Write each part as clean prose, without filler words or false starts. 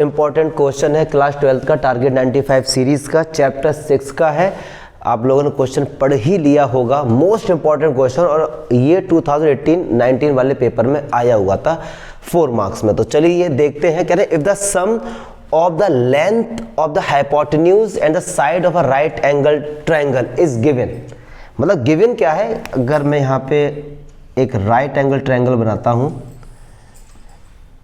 Important question है class 12 का target 95 series का चैप्टर 6 का है। आप लोगों ने क्वेश्चन पढ़ ही लिया होगा, मोस्ट इंपॉर्टेंट क्वेश्चन, और ये 2018-19 वाले पेपर में आया हुआ था 4 मार्क्स में। तो चलिए ये देखते हैं। कह रहे if the sum of the length of the hypotenuse and the side of a right angle triangle is given. मतलब गिवन क्या है, अगर मैं यहाँ पे एक राइट एंगल ट्रायंगल बनाता हूँ,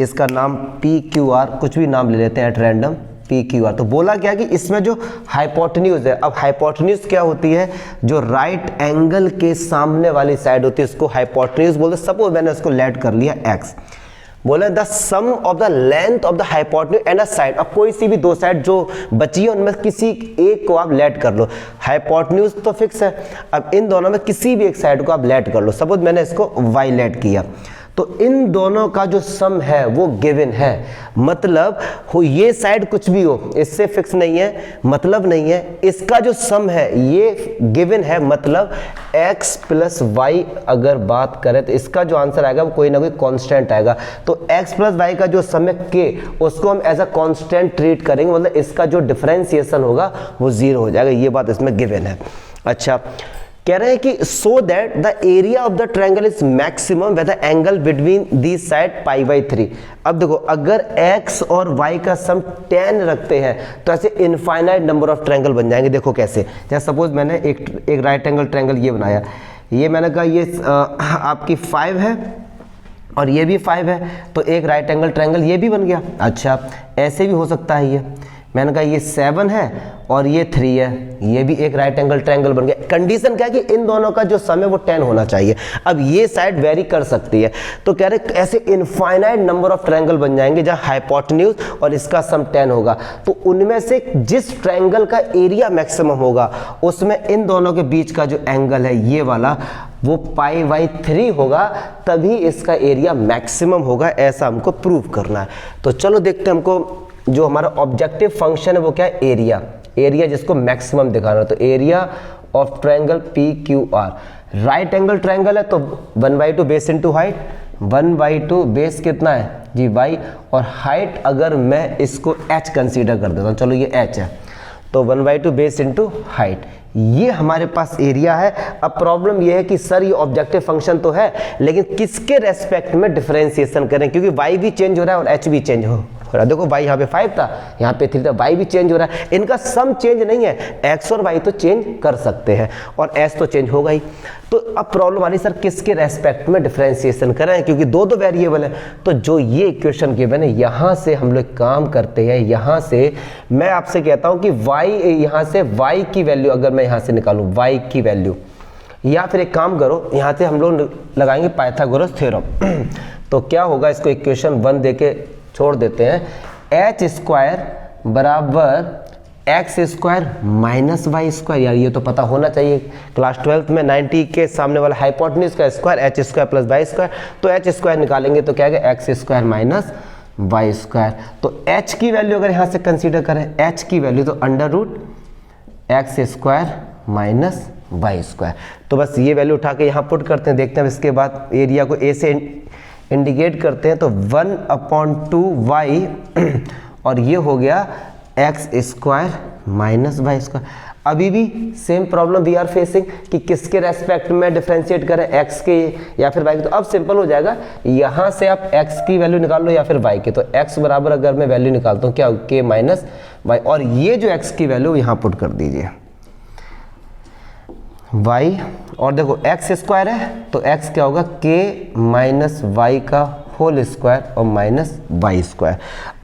इसका नाम PQR, कुछ भी नाम ले लेते हैं एट रैंडम, PQR। तो बोला क्या कि इसमें जो हाइपोटेन्यूज है, अब हाइपोटेन्यूज क्या होती है, जो राइट एंगल के सामने वाली साइड होती है उसको हाइपोटेन्यूज बोलते हैं। सपोज मैंने उसको लेट कर लिया x, बोले the sum of the length of the hypotenuse and a side. अब कोई सी भी दो साइड जो बची है उनमें किसी एक को आप लेट कर लो, हाइपोटेन्यूज तो फिक्स है, अब इन दोनों में किसी भी एक साइड को आप लेट कर लो। सपोज मैंने इसको y लेट किया, तो इन दोनों का जो सम है वो गिवन है। मतलब हो ये साइड कुछ भी हो, इससे फिक्स नहीं है, मतलब नहीं है, इसका जो सम है ये गिवन है। मतलब x प्लस वाई अगर बात करें तो इसका जो आंसर आएगा वो कोई ना कोई कांस्टेंट आएगा। तो x प्लस वाई का जो सम है k, उसको हम एज अ कांस्टेंट ट्रीट करेंगे, मतलब इसका जो डिफरेंशिएशन होगा वो 0 हो जाएगा। ये बात इसमें गिवन है। अच्छा, कह रहे हैं कि so that the area of the triangle is maximum with the angle between this side π/3। अब देखो, अगर x और y का सम 10 रखते हैं तो ऐसे इनफाइनाइट नंबर ऑफ ट्रायंगल बन जाएंगे। देखो कैसे, जैसे सपोज मैंने एक राइट एंगल ट्रायंगल ये बनाया, ये मैंने कहा ये आपकी 5 है और ये भी 5 है, तो एक राइट एंगल ट्रायंगल ये भी बन गया। अच्छा, ऐसे भी हो सकता है, ये मैंने कहा ये 7 है और ये 3 है, ये भी एक राइट एंगल ट्रायंगल बन गया। कंडीशन क्या है कि इन दोनों का जो सम है वो 10 होना चाहिए। अब ये साइड वेरी कर सकती है, तो कह रहे ऐसे इनफाइनाइट नंबर ऑफ ट्रायंगल बन जाएंगे जहां हाइपोटेन्यूज और इसका सम 10 होगा। तो उनमें से जिस ट्रायंगल का एरिया मैक्सिमम होगा उसमें इन दोनों के बीच का जो एंगल है ये वाला, वो π/3 होगा, तभी इसका एरिया मैक्सिमम होगा। ऐसा हमको प्रूव करना है। तो चलो देखते हैं, हमको जो हमारा ऑब्जेक्टिव फंक्शन है वो क्या है, एरिया। एरिया जिसको मैक्सिमम दिखाना है, तो area of triangle PQR। Right angle triangle है तो 1/2 बेस इनटू हाइट, 1/2 बेस कितना है जी y, और हाइट अगर मैं इसको h कंसीडर कर देता हूँ, चलो ये h है, तो 1/2 बेस इनटू हाइट, ये हमारे पास एरिया है। अब प्रॉब्लम ये है कि सर ये ऑब्जेक्टिव फंक्शन तो है, लेकिन किसके रेस्पेक्ट में डिफरेंशिएशन करें, क्योंकि y भी चेंज हो रहा है और h भी चेंज हो रहा है। देखो y यहाँ पे 5 था, यहाँ पे 3 था, y भी चेंज हो रहा है। इनका सम चेंज नहीं है, x और y तो चेंज कर सकते हैं और s तो चेंज होगा ही। तो अब प्रॉब्लम वाली सर किसके रेस्पेक्ट में डिफरेंशिएशन करें, क्योंकि दो वेरिएबल है। तो जो ये इक्वेशन गिवन है, यहाँ से हम लोग काम करते हैं। यहाँ से मैं आपसे कहता हूँ कि y, यहाँ से y की वैल्यू अगर मैं यहाँ से निकालूँ y की वैल्यू, या फिर एक काम करो, यहाँ से हम लोग लगाएंगे पाइथागोरस थ्योरम। तो क्या होगा, इसको इक्वेशन 1 दे के छोड़ देते हैं। h² बराबर x² माइनस y²। यार ये तो पता होना चाहिए, क्लास 12 में 90 के सामने वाला हाइपोटेन्यूज का स्क्वायर h² प्लस y²। तो h² निकालेंगे तो क्या है, x² माइनस y²। तो h की वैल्यू अगर यहाँ से कंसीडर करें, h की वैल्यू तो √x² माइनस y²। तो बस ये वैल्यू उठा के यहाँ पुट करते हैं, देखते हैं। इसके बाद एरिया को a से इंडिकेट करते हैं, तो 1/2 y और ये हो गया x² माइनस y²। अभी भी same problem we are facing कि किसके रेस्पेक्ट में डिफरेंशिएट करें, x के या फिर y के। तो अब सिंपल हो जाएगा, यहाँ से आप x की वैल्यू निकाल लो या फिर y के। तो x बराबर अगर मैं वैल्यू निकालता हूँ क्या, k माइनस y, और ये जो x की वैल्यू यहाँ पुट कर दीजिए y, और देखो x² है तो x क्या होगा, k माइनस y का होल स्क्वायर और माइनस y²।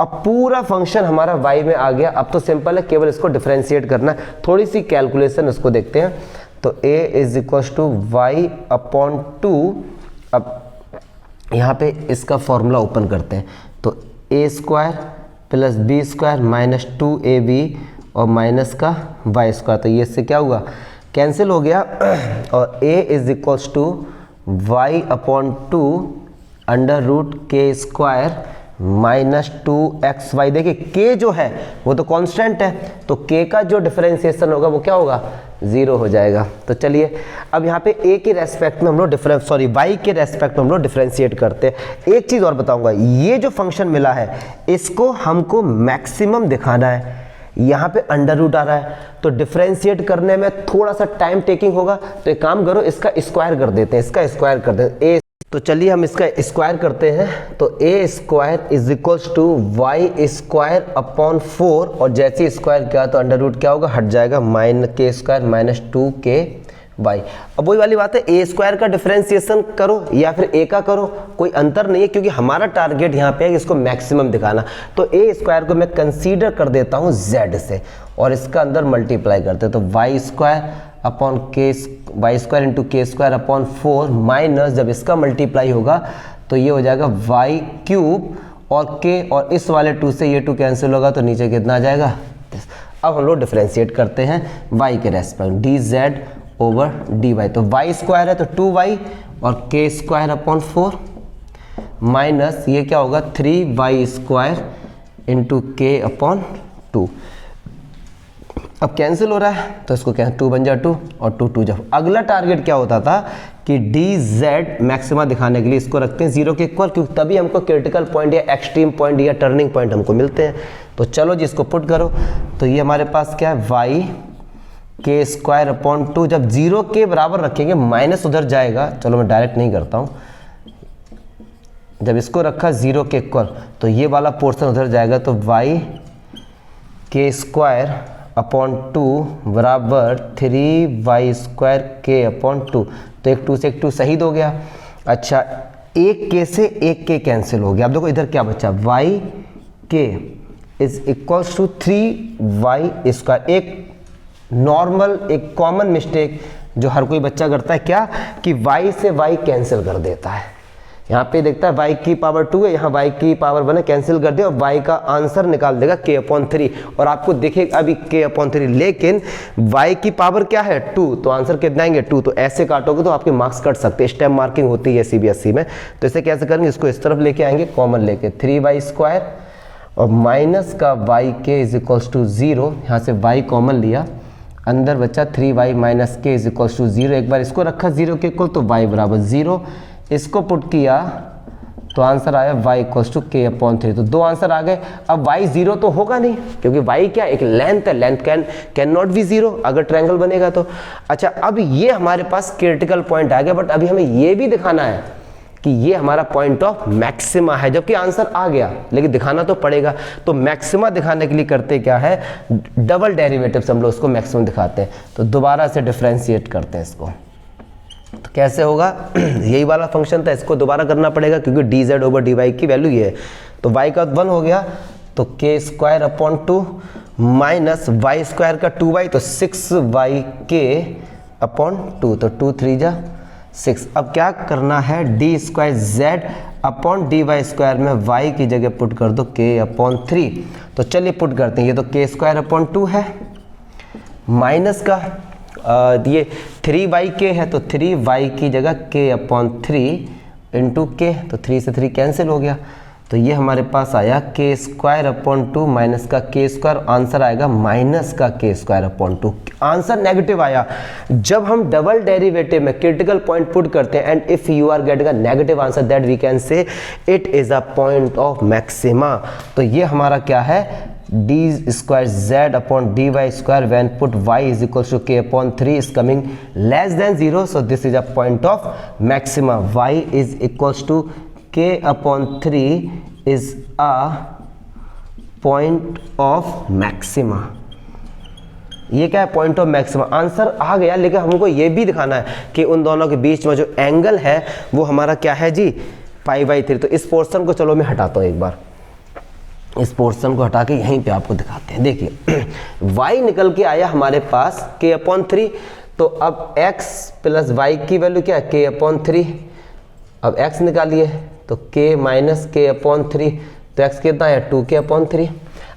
अब पूरा फंक्शन हमारा y में आ गया। अब तो सिंपल है, केवल इसको डिफरेंशिएट करना है। थोड़ी सी कैलकुलेशन इसको देखते हैं। तो a = y/2। अब यहाँ पे इसका फॉर्मूला ओपन करते हैं, तो a² plus b² minus 2ab और माइनस का y²। तो ये इससे क्या हुआ, कैंसिल हो गया, और a = y/2 √k² minus 2xy। देखिए k जो है वो तो कांस्टेंट है, तो k का जो डिफरेंशिएशन होगा वो क्या होगा, 0 हो जाएगा। तो चलिए अब यहाँ पे a के रेस्पेक्ट में हम लोग y के रेस्पेक्ट में हम लोग डिफरेंशिएट करते हैं। एक चीज़ और बताऊंगा, ये जो फंक्शन मिला है इसको हमको मैक्सिमम दिखाना है। यहाँ पे अंडर रूट आ रहा है तो डिफरेंशिएट करने में थोड़ा सा टाइम टेकिंग होगा, तो एक काम करो इसका स्क्वायर कर देते हैं, इसका स्क्वायर कर देते हैं। तो चलिए हम इसका स्क्वायर करते हैं, तो a square is equals to Y square upon 4, और जैसे स्क्वायर किया तो अंडर रूट क्या होगा, हट जाएगा, k square minus 2k Y. अब वही वाली बात है, a स्क्वायर का डिफरेंशिएशन करो या फिर a का करो, कोई अंतर नहीं है, क्योंकि हमारा टारगेट यहाँ पे है इसको मैक्सिमम दिखाना। तो a स्क्वायर को मैं कंसीडर कर देता हूँ z से, और इसका अंदर मल्टीप्लाई करते हैं, तो Y square upon Y square into K square upon 4 minus, जब इसका मल्टीप्लाई होगा तो ये हो जाएगा वाई क्यूब और k, और इस वाले 2 से ये 2 कैंसिल होगा तो नीचे कितना आ जाएगा। अब हम लोग डिफरेंशिएट करते हैं y के respect, D Z over D Y. तो वाई स्क्वायर है तो 2y और k स्क्वायर अपॉन 4 माइनस ये क्या होगा 3y square into k upon 2। अब कैंसिल हो रहा है तो इसको क्या, 2 बन जा 2 और 2 2 जब। अगला टारगेट क्या होता था कि डी जेड मैक्सिमा दिखाने के लिए इसको रखते हैं 0 के इक्वल, क्योंकि तभी हमको क्रिटिकल पॉइंट या एक्सट्रीम पॉइंट या टर्निंग पॉइंट हमको मिलते हैं। तो चलो जी इसको पुट करो, तो ये हमारे पास क्या है, वाई के स्क्वायर अपॉन 2। जब 0 के बराबर रखेंगे माइनस उधर जाएगा, चलो मैं डायरेक्ट नहीं करता हूँ, जब इसको रखा 0 के इक्वल तो ये वाला पोर्शन उधर जाएगा, तो वाई के स्क्वायर अपॉन 2 बराबर 3y स्क्वायर के अपॉन 2। तो एक 2 से एक 2 शहीद हो गया। अच्छा, एक के से एक के कैंसिल हो गया। अब देखो इधर क्या बचा, Y K is equals to 3y square. एक नॉर्मल, एक कॉमन मिस्टेक जो हर कोई बच्चा करता है, क्या कि y से y कैंसिल कर देता है। यहाँ पे देखता है y की पावर 2 है, यहाँ y की पावर 1 है, कैंसिल कर दिया और y का आंसर निकाल देगा k अपॉन 3। और आपको देखिएगा अभी k अपॉन 3, लेकिन y की पावर क्या है 2, तो आंसर कितना आएंगे 2। तो ऐसे काटोगे तो आपके मार्क्स कट सकते हैं, स्टेप मार्किंग होती है CBSE में। तो इसे कैसे करेंगे, इसको इस तरफ लेके आएंगे, कॉमन लेके 3y स्क्वायर और माइनस का y k is equals to 0। यहाँ से y कॉमन लिया, अंदर बचा 3y minus k is equals to 0। एक बार इसको रखा 0 के इक्वल तो y बराबर 0, इसको पुट किया तो आंसर आया y equals to k upon 3। तो दो आंसर आ गए। अब y 0 तो होगा नहीं, क्योंकि y क्या एक लेंथ है, लेंथ कैन नॉट बी 0 अगर ट्रायंगल बनेगा तो। अच्छा, अब ये हमारे पास क्रिटिकल पॉइंट आ गया, बट अभी हमें ये भी दिखाना है कि ये हमारा पॉइंट ऑफ मैक्सिमा है, जबकि आंसर आ गया लेकिन दिखाना तो पड़ेगा। तो मैक्सिमा दिखाने के लिए करते क्या है, डबल डेरिवेटिव हम लोग उसको मैक्सिमम दिखाते हैं। तो दोबारा से डिफरेंशिएट करते हैं इसको, तो कैसे होगा, यही वाला फंक्शन था, इसको दोबारा करना पड़ेगा क्योंकि D Z over D Y की वैल्यू ये है। तो y का 1 हो गया तो k square upon 2 minus Y square का 2y, तो 6y k अपॉन 2, तो 2 3 जा 6। अब क्या करना है, D square Z upon D Y square में y की जगह पुट कर दो k अपॉन 3। तो चलिए पुट करते हैं, ये तो k स्क्वायर अपॉन 2 है, माइनस का ये 3y है तो 3y की जगह k अपॉन 3 इंटू के, तो 3 से 3 कैंसिल हो गया। तो ये हमारे पास आया k स्क्वायर अपॉन 2 माइनस का k स्क्वायर, आंसर आएगा माइनस का k square upon 2। Answer negative आया। जब हम डबल डेरिवेटिव में क्रिटिकल पॉइंट पुट करते हैं and if you are getting a negative answer, that we can say it is a point of maxima. तो ये हमारा क्या है, D square Z upon D Y square when put Y is equal to k upon 3 is coming less than 0, so this is a point of maxima. y is equal to k upon 3 is a point of maxima. ये क्या है, point of maxima. Answer आ गया, लेकिन हमको ये भी दिखाना है कि उन दोनों के बीच में जो एंगल है वो हमारा क्या है जी, π/3। तो इस पोर्शन को चलो मैं हटाता हूँ एक बार, इस पोर्शन को हटा के यहीं पे आपको दिखाते हैं। देखिए y निकल के आया हमारे पास k अपॉन 3, तो अब x प्लस वाई की वैल्यू क्या है, k अपॉन 3। अब x निकालिए तो k माइनस k अपॉन 3, तो x कितना है 2k अपॉन 3।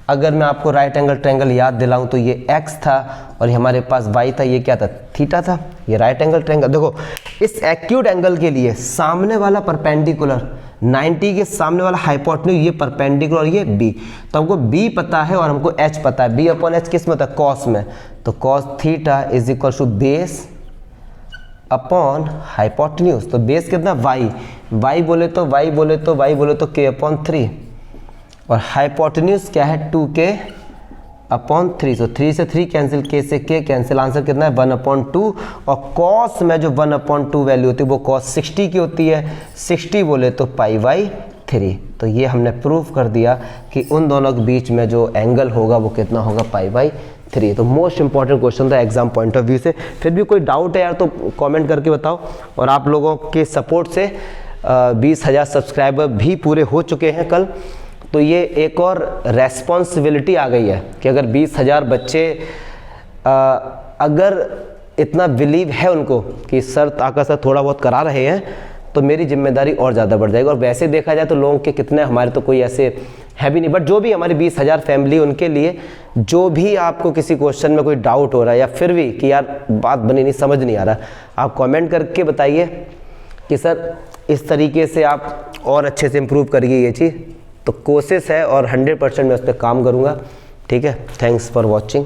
अगर मैं आपको राइट एंगल ट्रायंगल याद दिलाऊं तो ये x था और हमारे पास y था, ये क्या था, थीटा था। ये राइट एंगल ट्रायंगल, देखो इस एक्यूट एंगल के लिए सामने वाला परपेंडिकुलर 90 के सामने वाला हाइपोटेन्यूज ये परपेंडिकुलर और ये b, तो हमको b पता है और हमको h पता है। b अपॉन h किस में होता है? cos में। तो cos theta is equal to base upon hypotenuse. तो बेस कितना? y बोले तो k अपॉन 3 और हाइपोटेन्यूज क्या है? 2k upon 3। तो 3 से 3 कैंसिल, k से k कैंसिल, आंसर कितना है? 1/2। और cos में जो 1/2 वैल्यू होती है वो cos 60 की होती है, 60 बोले तो π/3। तो ये हमने प्रूफ कर दिया कि उन दोनों के बीच में जो एंगल होगा वो कितना होगा? π/3। तो मोस्ट इंपॉर्टेंट क्वेश्चन था एग्जाम पॉइंट ऑफ व्यू से। फिर भी कोई डाउट है यार तो कमेंट करके बताओ। और आप लोगों के सपोर्ट से 20,000 सब्सक्राइबर भी पूरे हो चुके हैं कल। तो ये एक और रेस्पॉन्सिबिलिटी आ गई है कि अगर 20,000 बच्चे अगर इतना बिलीव है उनको कि सर ताका सर थोड़ा बहुत करा रहे हैं, तो मेरी जिम्मेदारी और ज़्यादा बढ़ जाएगी। और वैसे देखा जाए तो लोगों के कितने, हमारे तो कोई ऐसे है भी नहीं, बट जो भी हमारी 20,000 फैमिली, उनके लिए जो भी आपको किसी क्वेश्चन में कोई डाउट हो रहा है या फिर भी कि यार बात बनी नहीं, समझ नहीं आ रहा, आप कमेंट करके बताइए कि सर इस तरीके से आप और अच्छे से इम्प्रूव करिए ये चीज़। तो कोशिश है और 100% मैं उस पर काम करूँगा। ठीक है, थैंक्स फॉर वॉचिंग।